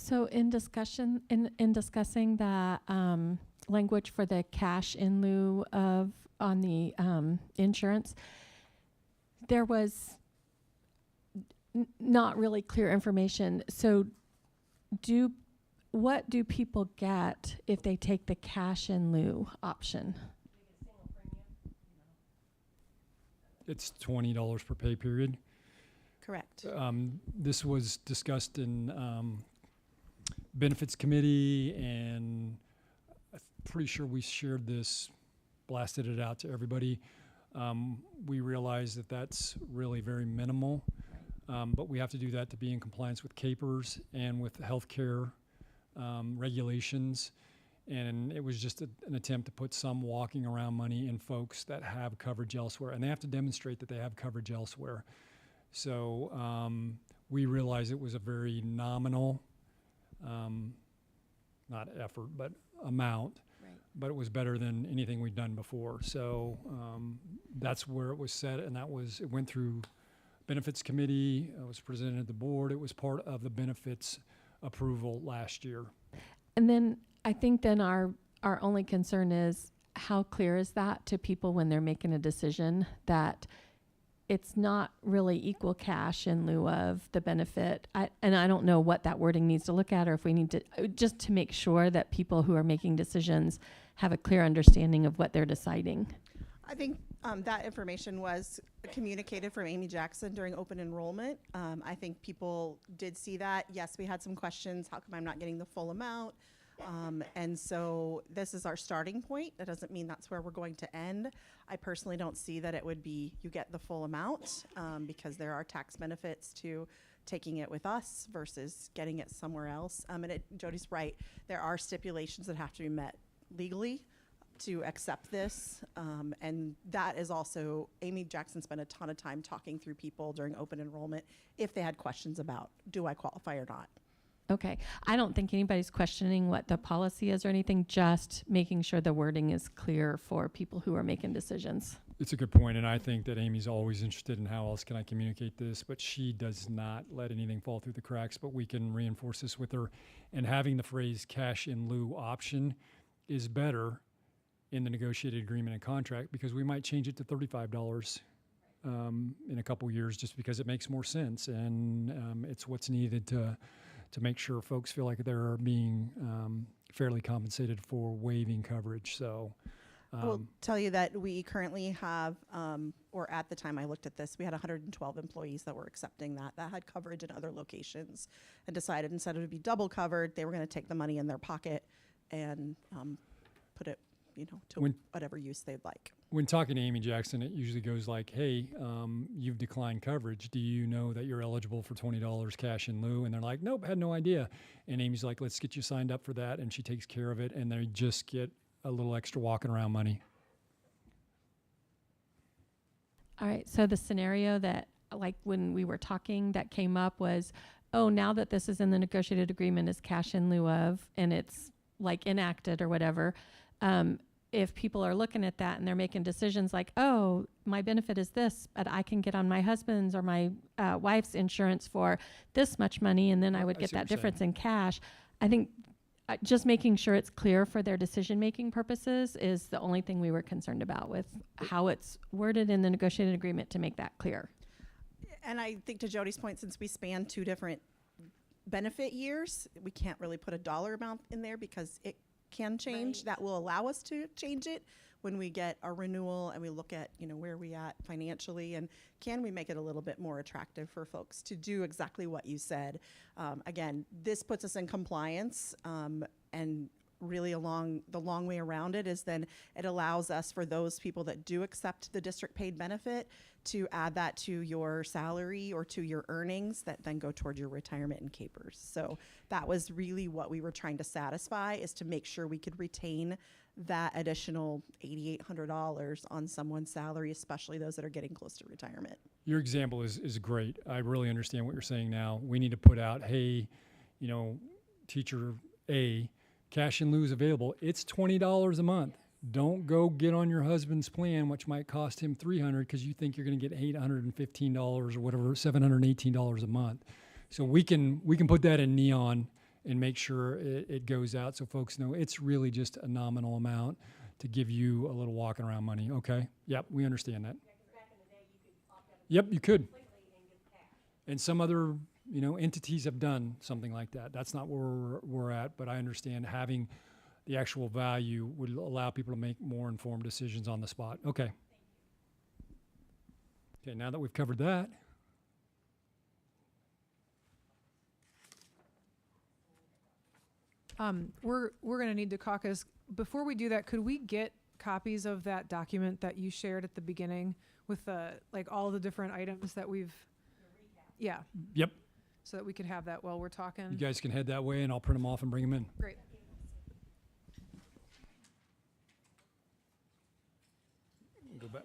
So in discussion, in discussing the language for the cash in lieu of on the insurance, there was not really clear information. So what do people get if they take the cash in lieu option? It's $20 per pay period. Correct. This was discussed in benefits committee, and I'm pretty sure we shared this, blasted it out to everybody. We realize that that's really very minimal, but we have to do that to be in compliance with CAPERS and with healthcare regulations. And it was just an attempt to put some walking around money in folks that have coverage elsewhere, and they have to demonstrate that they have coverage elsewhere. So we realized it was a very nominal, not effort, but amount. Right. But it was better than anything we'd done before. So that's where it was set, and it went through benefits committee. It was presented to the board. It was part of the benefits approval last year. And then I think then our only concern is how clear is that to people when they're making a decision that it's not really equal cash in lieu of the benefit. And I don't know what that wording needs to look at, or if we need to, just to make sure that people who are making decisions have a clear understanding of what they're deciding. I think That information was communicated from Amy Jackson during open enrollment. I think people did see that. Yes, we had some questions. How come I'm not getting the full amount? And so this is our starting point. That doesn't mean that's where we're going to end. I personally don't see that it would be you get the full amount because there are tax benefits to taking it with us versus getting it somewhere else. Jody's right. There are stipulations that have to be met legally to accept this. And that is also, Amy Jackson spent a ton of time talking through people during open enrollment if they had questions about, do I qualify or not? Okay. I don't think anybody's questioning what the policy is or anything, just making sure the wording is clear for people who are making decisions. It's a good point, and I think that Amy's always interested in how else can I communicate this, but she does not let anything fall through the cracks, but we can reinforce this with her. And having the phrase cash in lieu option is better in the negotiated agreement and contract because we might change it to $35 in a couple years just because it makes more sense, and it's what's needed to make sure folks feel like they're being fairly compensated for waiving coverage. So I will tell you that we currently have, or at the time I looked at this, we had 112 employees that were accepting that had coverage in other locations and decided instead of it be double covered, they were going to take the money in their pocket and put it, to whatever use they'd like. when talking to Amy Jackson, it usually goes like, hey, you've declined coverage. Do you know that you're eligible for $20 cash in lieu? And they're like, nope, had no idea. And Amy's like, let's get you signed up for that. And she takes care of it. And they just get a little extra walking around money. All right. So the scenario that, like when we were talking, that came up was, oh, now that this is in the negotiated agreement is cash in lieu of, and it's like enacted or whatever. If people are looking at that and they're making decisions like, oh, my benefit is this, but I can get on my husband's or my wife's insurance for this much money, and then I would I get see what that you're difference in cash. I think just making sure it's clear for their decision-making purposes is the only thing we were concerned about with how it's worded in the negotiated agreement to make that clear. And I think to Jody's point, since we span two different benefit years, we can't really put a dollar amount in there because it can change. Right. That will allow us to change it when we get a renewal and we look at, where we at financially, and can we make it a little bit more attractive for folks to do exactly what you said. Again, this puts us in compliance, and really along the long way around it is then it allows us, for those people that do accept the district paid benefit, to add that to your salary or to your earnings that then go toward your retirement and capers. So that was really what we were trying to satisfy, is to make sure we could retain that additional $8,800 on someone's salary, especially those that are getting close to retirement. Your example is great. I really understand what you're saying now. We need to put out, hey, teacher A, cash in lieu is available. It's $20 a month. Don't go get on your husband's plan, which might cost him $300 because you think you're going to get $815 or whatever, $718 a month. So we can put that in neon and make sure it goes out so folks know it's really just a nominal amount to give you a little walking around money. Okay. Yep, we understand that. Yep, you could. And some other entities have done something like that. That's not where we're at, but I understand having the actual value would allow people to make more informed decisions on the spot. Okay. Okay, now that we've covered that. We're going to need to caucus. Before we do that, could we get copies of that document that you shared at the beginning with all the different items that we've, yeah, Yep. so that we could have that while we're talking? You guys can head that way and I'll print them off and bring them in. Great. Go back.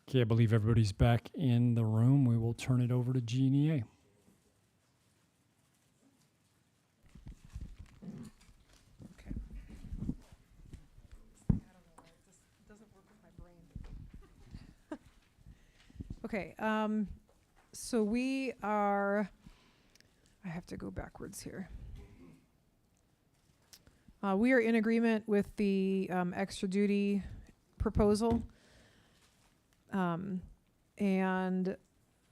Okay, I believe everybody's back in the room. We will turn it over to GENEA. Okay. I don't know why it just doesn't work with my brain. Okay, so we are, I have to go backwards here. We are in agreement with the extra duty proposal. And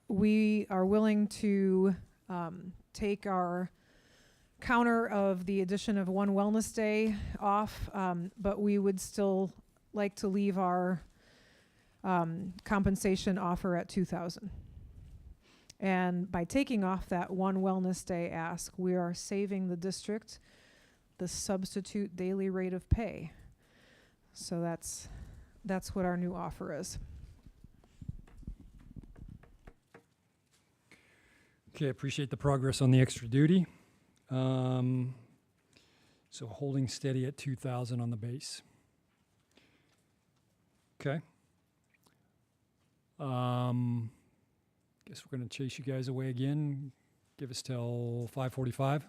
we are willing to take our counter of the addition of one wellness day off, but we would still like to leave our compensation offer at $2,000. And by taking off that one wellness day ask, we are saving the district the substitute daily rate of pay. So that's what our new offer is. Okay, appreciate the progress on the extra duty. So holding steady at 2,000 on the base. Okay. Guess we're gonna chase you guys away again. Give us till 5:45,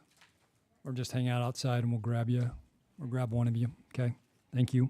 or just hang out outside and we'll grab you, or grab one of you. Okay, thank you.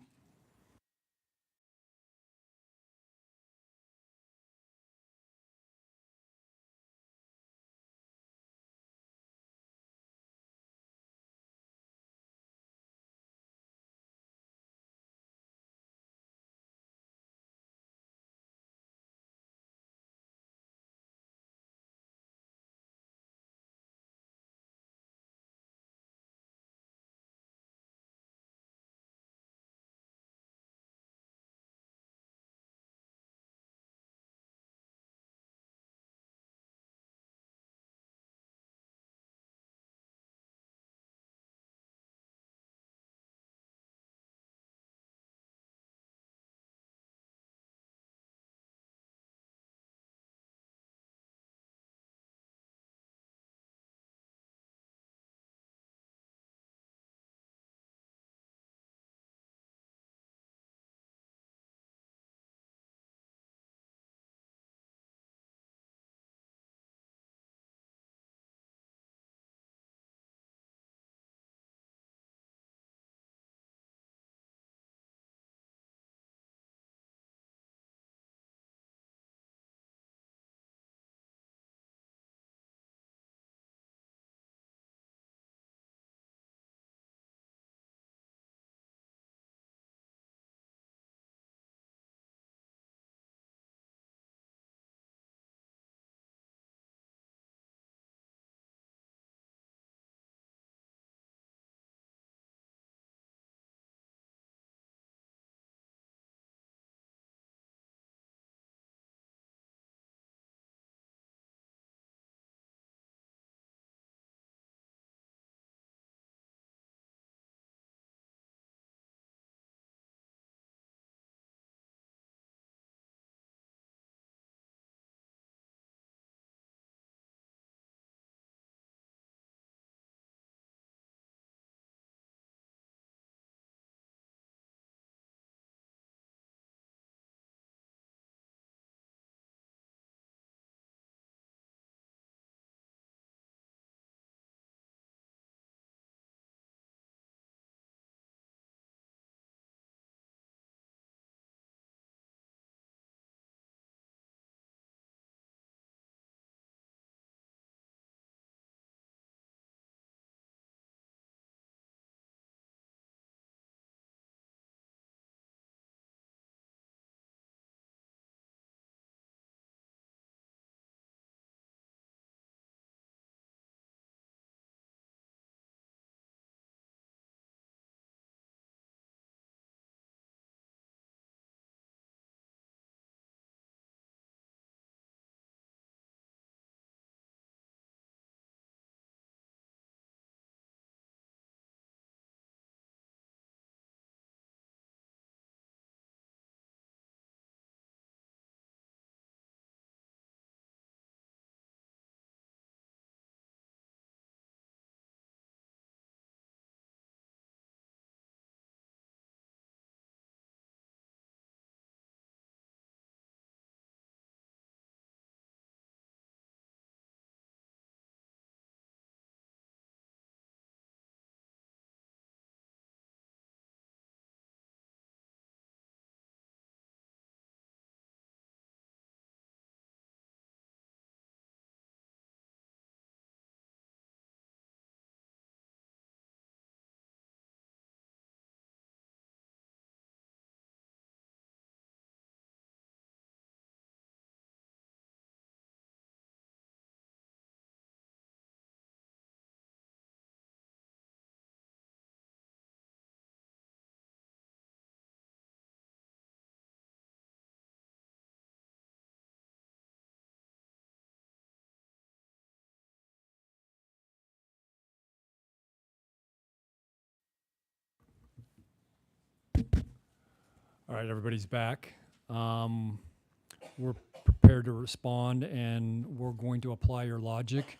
All right, everybody's back. We're prepared to respond, and we're going to apply your logic.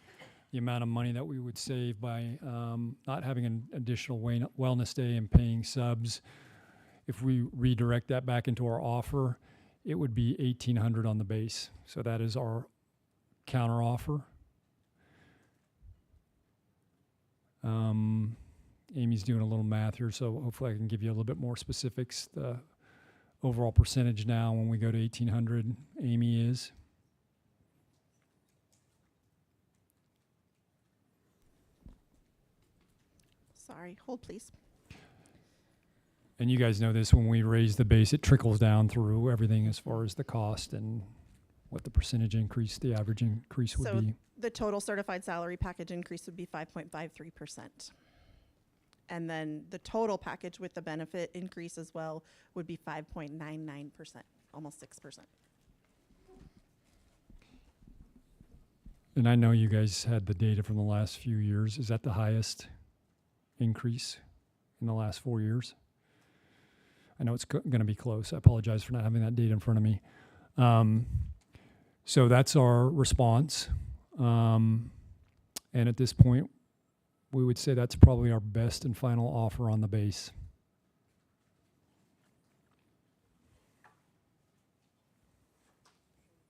The amount of money that we would save by not having an additional wellness day and paying subs. If we redirect that back into our offer, it would be $1,800 on the base. So that is our counter offer. Amy's doing a little math here, so hopefully I can give you a little bit more specifics. The overall percentage now when we go to 1,800, Amy is. Sorry, hold please. And you guys know this, when we raise the base, it trickles down through everything as far as the cost and what the percentage increase, the average increase would So be. the total certified salary package increase would be 5.53%. And then the total package with the benefit increase as well would be 5.99%, almost 6%. And I know you guys had the data from the last few years. Is that the highest increase in the last 4 years? I know it's going to be close. I apologize for not having that data in front of me. So that's our response. And at this point, we would say that's probably our best and final offer on the base.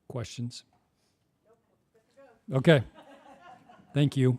Questions? Okay. Thank you.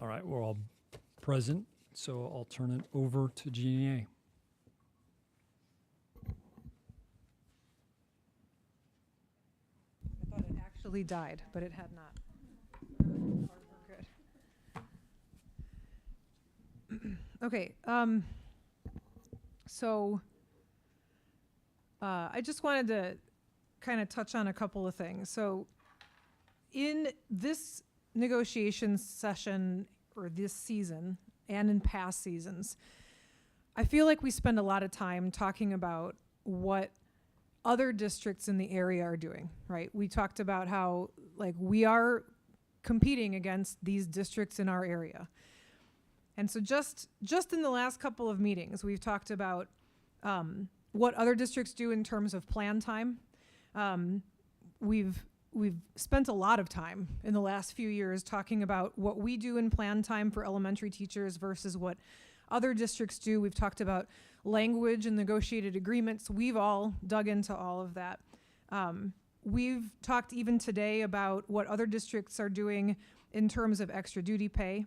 All right, we're all present, so I'll turn it over to GENA. I thought it actually died, but it had not. We're good. Okay, so I just wanted to kind of touch on a couple of things. So in this negotiation session or this season and in past seasons, I feel like we spend a lot of time talking about what other districts in the area are doing, right? We talked about how like we are competing against these districts in our area. And so just in the last couple of meetings, we've talked about what other districts do in terms of plan time. We've spent a lot of time in the last few years talking about what we do in plan time for elementary teachers versus what other districts do. We've talked about language and negotiated agreements. We've all dug into all of that. We've talked even today about what other districts are doing in terms of extra duty pay.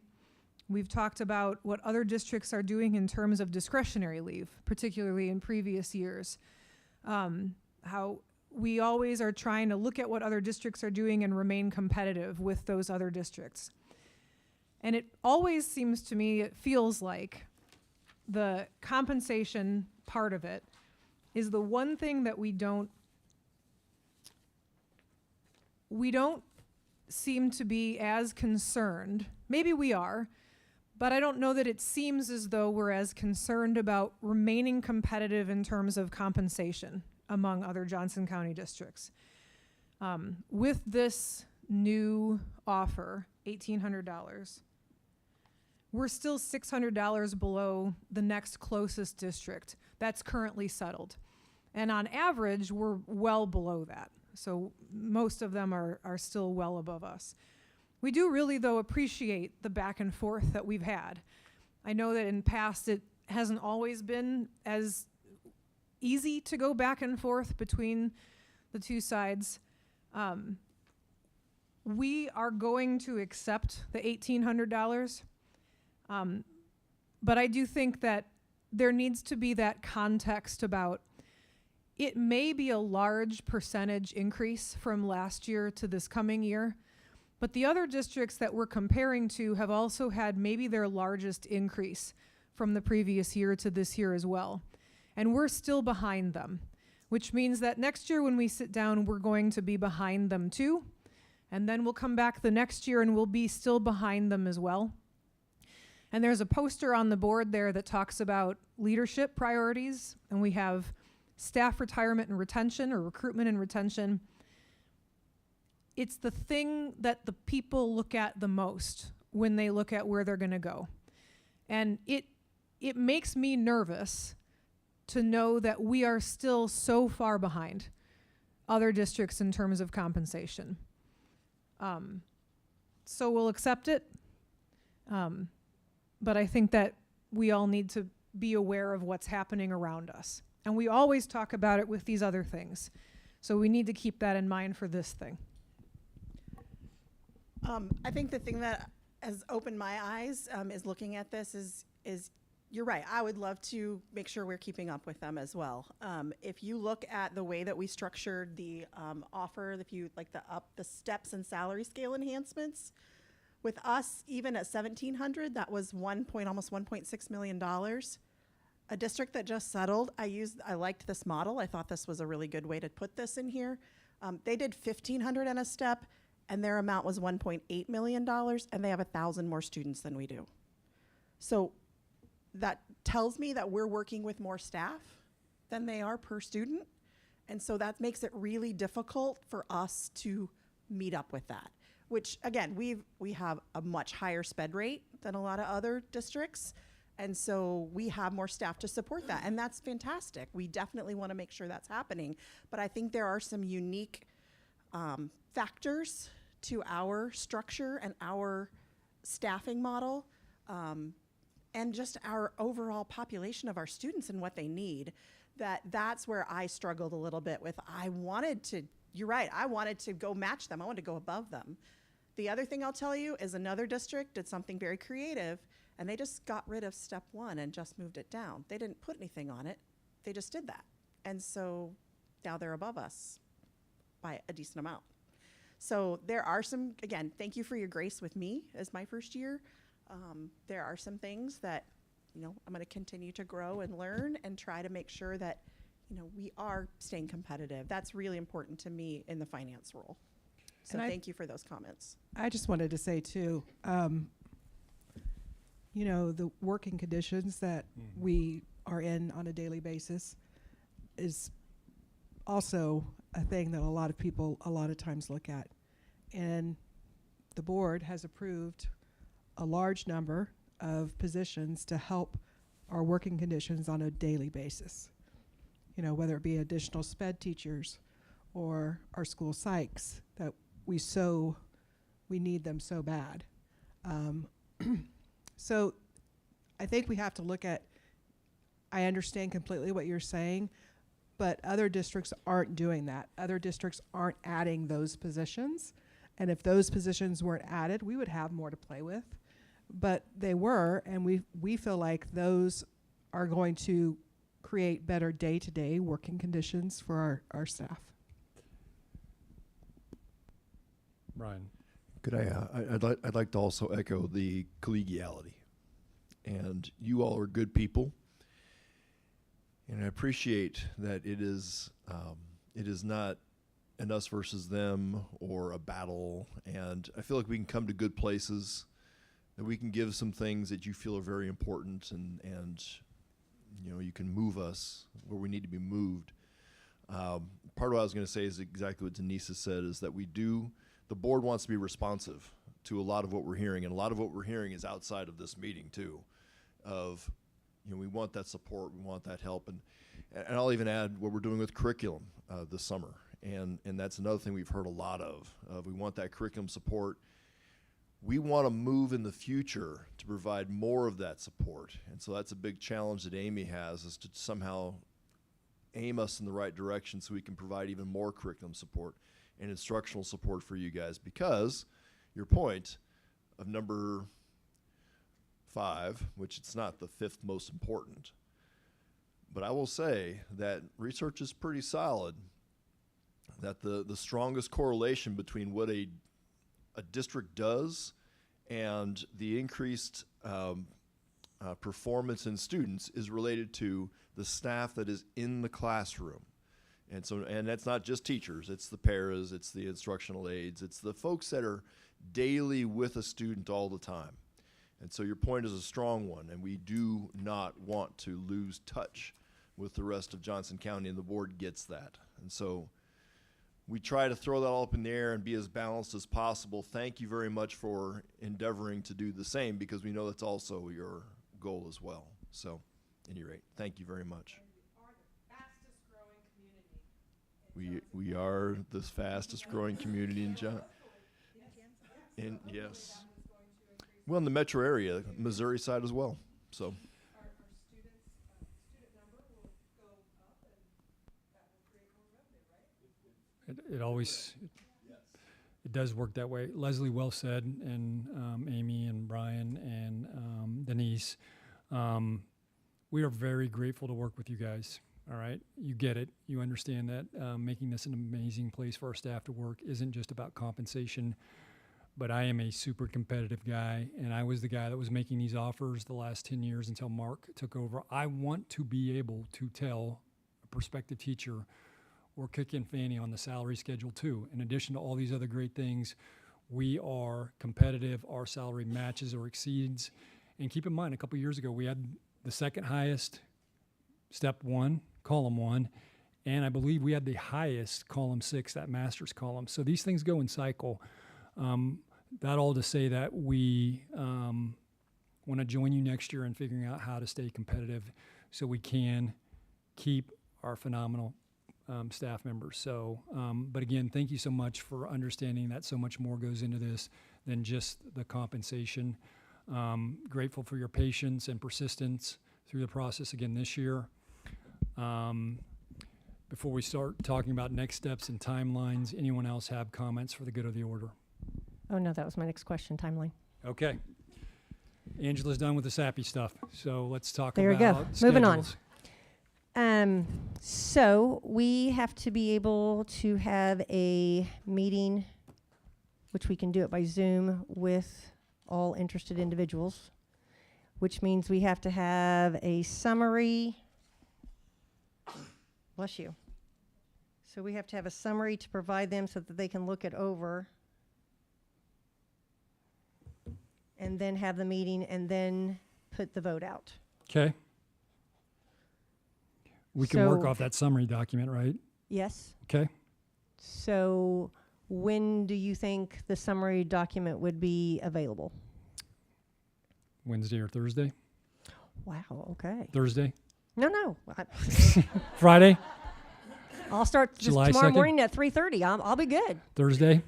We've talked about what other districts are doing in terms of discretionary leave, particularly in previous years. How we always are trying to look at what other districts are doing and remain competitive with those other districts. And it always seems to me, it feels like the compensation part of it is the one thing that we don't seem to be as concerned. Maybe we are, but I don't know that it seems as though we're as concerned about remaining competitive in terms of compensation among other Johnson County districts. With this new offer, $1,800, we're still $600 below the next closest district that's currently settled. And on average, we're well below that. So most of them are still well above us. We do really, though, appreciate the back and forth that we've had. I know that in past it hasn't always been as easy to go back and forth between the two sides. We are going to accept the $1,800, but I do think that there needs to be that context about it may be a large percentage increase from last year to this coming year, but the other districts that we're comparing to have also had maybe their largest increase from the previous year to this year as well. And we're still behind them, which means that next year when we sit down, we're going to be behind them too. And then we'll come back the next year and we'll be still behind them as well. And there's a poster on the board there that talks about leadership priorities. And we have staff retirement and retention, or recruitment and retention. It's the thing that the people look at the most when they look at where they're going to go. And it makes me nervous to know that we are still so far behind other districts in terms of compensation. So we'll accept it. But I think that we all need to be aware of what's happening around us. And we always talk about it with these other things. So we need to keep that in mind for this thing. I think the thing that has opened my eyes is looking at this is you're right. I would love to make sure we're keeping up with them as well. If you look at the way that we structured the offer, if you like the steps and salary scale enhancements, with us even at $1,700, that was almost $1.6 million. A district that just settled, I liked this model. I thought this was a really good way to put this in here. They did $1,500 and a step, and their amount was $1.8 million, and they have 1,000 more students than we do. So that tells me that we're working with more staff than they are per student. And so that makes it really difficult for us to meet up with that, which again, we have a much higher sped rate than a lot of other districts. And so we have more staff to support that. And that's fantastic. We definitely want to make sure that's happening. But I think there are some unique factors to our structure and our staffing model, and just our overall population of our students and what they need, that's where I struggled a little bit with. You're right, I wanted to go match them. I wanted to go above them. The other thing I'll tell you is another district did something very creative, and they just got rid of step 1 and just moved it down. They didn't put anything on it. They just did that. And so now they're above us by a decent amount. So there are some, again, thank you for your grace with me as my first year. There are some things that, you know, I'm going to continue to grow and learn and try to make sure that, you know, we are staying competitive. That's really important to me in the finance role. So And I- thank you for those comments. I just wanted to say too, you know, the working conditions that we are in on a daily basis is also a thing that a lot of people a lot of times look at. And the board has approved a large number of positions to help our working conditions on a daily basis. You know, whether it be additional sped teachers or our school psychs that we need them so bad. So I think we have to look at, I understand completely what you're saying, but other districts aren't doing that. Other districts aren't adding those positions. And if those positions weren't added, we would have more to play with. But they were, and we feel like those are going to create better day-to-day working conditions for our staff. Brian. Could I'd like to also echo the collegiality. And you all are good people. And I appreciate that it is not an us versus them or a battle. And I feel like we can come to good places, that we can give some things that you feel are very important, and you know, you can move us where we need to be moved. Part of what I was going to say is exactly what Denise has said, is that the board wants to be responsive to a lot of what we're hearing, and a lot of what we're hearing is outside of this meeting too, of, you know, we want that support, we want that help, and I'll even add what we're doing with curriculum this summer, and that's another thing we've heard a lot of. We want that curriculum support. We want to move in the future to provide more of that support, and so that's a big challenge that Amy has, is to somehow aim us in the right direction so we can provide even more curriculum support and instructional support for you guys, because your point of number 5, which it's not the 5th most important, but I will say that research is pretty solid that the strongest correlation between what a district does and the increased performance in students is related to the staff that is in the classroom. And that's not just teachers, it's the paras, it's the instructional aides, it's the folks that are daily with a student all the time. And so your point is a strong one, and we do not want to lose touch with the rest of Johnson County, and the board gets that. And so we try to throw that all up in the air and be as balanced as possible. Thank you very much for endeavoring to do the same, because we know that's also your goal as well. So, at any rate, thank you very much. We are the fastest growing community in yes. Well, in the metro area, Missouri side as well. So. It always, it does work that way. Leslie, well said, and Amy and Brian and Denise. We are very grateful to work with you guys. All right, you get it. You understand that making this an amazing place for our staff to work isn't just about compensation, but I am a super competitive guy, and I was the guy that was making these offers the last 10 years until Mark took over. I want to be able to tell a prospective teacher, we're kicking Fanny on the salary schedule too. In addition to all these other great things, we are competitive. Our salary matches or exceeds. And keep in mind, a couple years ago, we had the second highest step 1, column 1, and I believe we had the highest column 6, that master's column. So these things go in cycle. That all to say that we want to join you next year in figuring out how to stay competitive so we can keep our phenomenal staff members. So, but again, thank you so much for understanding that so much more goes into this than just the compensation. Grateful for your patience and persistence through the process again this year. Before we start talking about next steps and timelines, anyone else have comments for the good of the order? Oh, no, that was my next question, timeline. Okay. Angela's done with the sappy stuff, so let's talk There we go. about Moving on. schedules. So we have to be able to have a meeting, which we can do it by Zoom with all interested individuals, which means we have to have a summary. Bless you. So we have to have a summary to provide them so that they can look it over and then have the meeting and then put the vote out. Okay. We can work So- off that summary document, right? Yes? Okay. So when do you think the summary document would be available? Wednesday or Thursday? Wow, okay. Thursday? No. Friday? I'll start just July tomorrow 2nd? morning at 3:30. I'll be good. Thursday?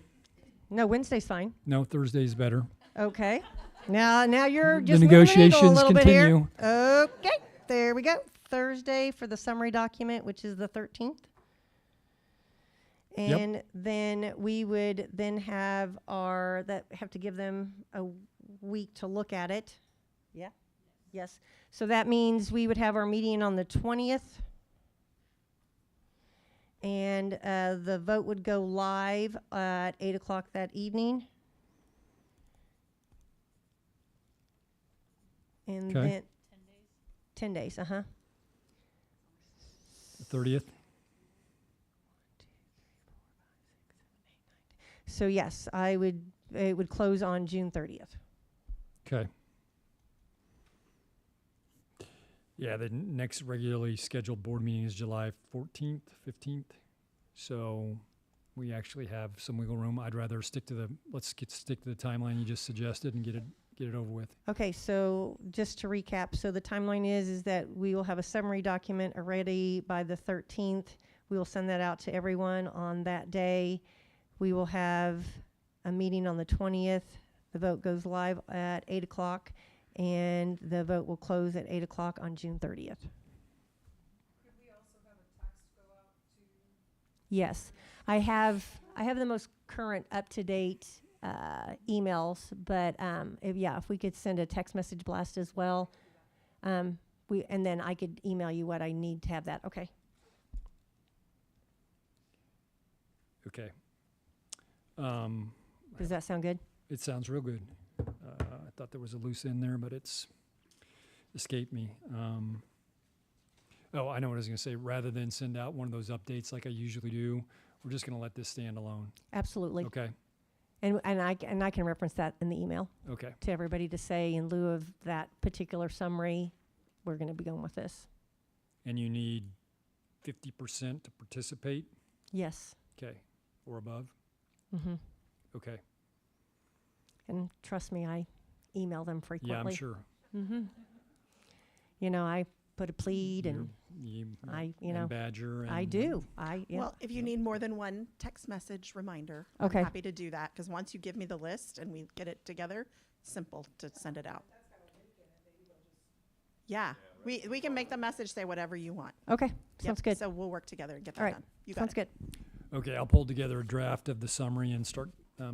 No, Wednesday's fine. No, Thursday's better. Okay. Now you're The just moving the needle a negotiations little bit here. continue. Okay, there we go. Thursday for the summary document, which is the 13th. Yep. And then we would then have have to give them a week to look at it. Yeah? Yes. So that means we would have our meeting on the 20th. And the vote would go live at 8 o'clock that evening. And Okay. then 10 days, uh-huh. The 30th? So yes, it would close on June 30th. Okay. Yeah, the next regularly scheduled board meeting is July 14th, 15th. So we actually have some wiggle room. I'd rather stick to the timeline you just suggested and get it over with. Okay, so just to recap, so the timeline is that we will have a summary document ready by the 13th. We will send that out to everyone on that day. We will have a meeting on the 20th. The vote goes live at 8 o'clock, and the vote will close at 8 o'clock on June 30th. Could we also have a text go out to? Yes, I have the most current up-to-date emails, but if we could send a text message blast as well, and then I could email you what I need to have that. Okay. Okay. Does that sound good? It sounds real good. I thought there was a loose end there, but it's escaped me. I know what I was going to say. Rather than send out one of those updates like I usually do, we're just going to let this stand alone. Absolutely. Okay. And I can reference that in the email Okay. to everybody to say in lieu of that particular summary, we're going to be going with this. And you need 50% to participate? Yes. Okay. Or above? Mm-hmm. Okay. And trust me, I email them frequently. Yeah, I'm sure. Mm-hmm. I put a plead and And Badger. And I do. Well, if you need more than one text message reminder, Okay. I'm happy to do that, because once you give me the list and we get it together, simple to send it out. Yeah, we can make the message say whatever you want. Okay. Yep, Sounds good. So we'll work together and get that All right. done. You got Sounds it. good. Okay, I'll pull together a draft of the summary and start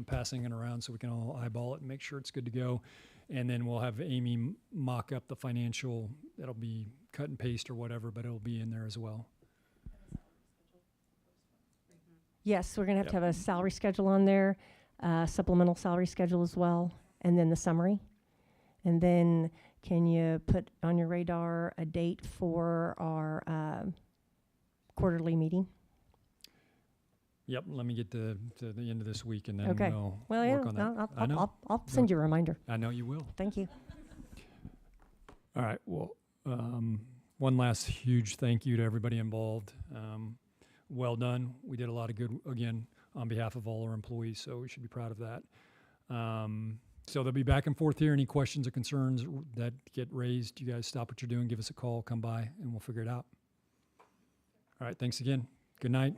passing it around so we can all eyeball it and make sure it's good to go. And then we'll have Amy mock up the financial. That'll be cut and paste or whatever, but it'll be in there as well. Yes, we're going to have Yep. to have a salary schedule on there, supplemental salary schedule as well, and then the summary. And then can you put on your radar a date for our quarterly meeting? Yep, let me get to the end of this week and then Okay. we'll Well, yeah, work on that. no, I know. I'll send you a reminder. I know you will. Thank you. All right. Well, one last huge thank you to everybody involved. Well done. We did a lot of good, again, on behalf of all our employees, so we should be proud of that. So they'll be back and forth here. Any questions or concerns that get raised, you guys stop what you're doing, give us a call, come by, and we'll figure it out. All right. Thanks again. Good night.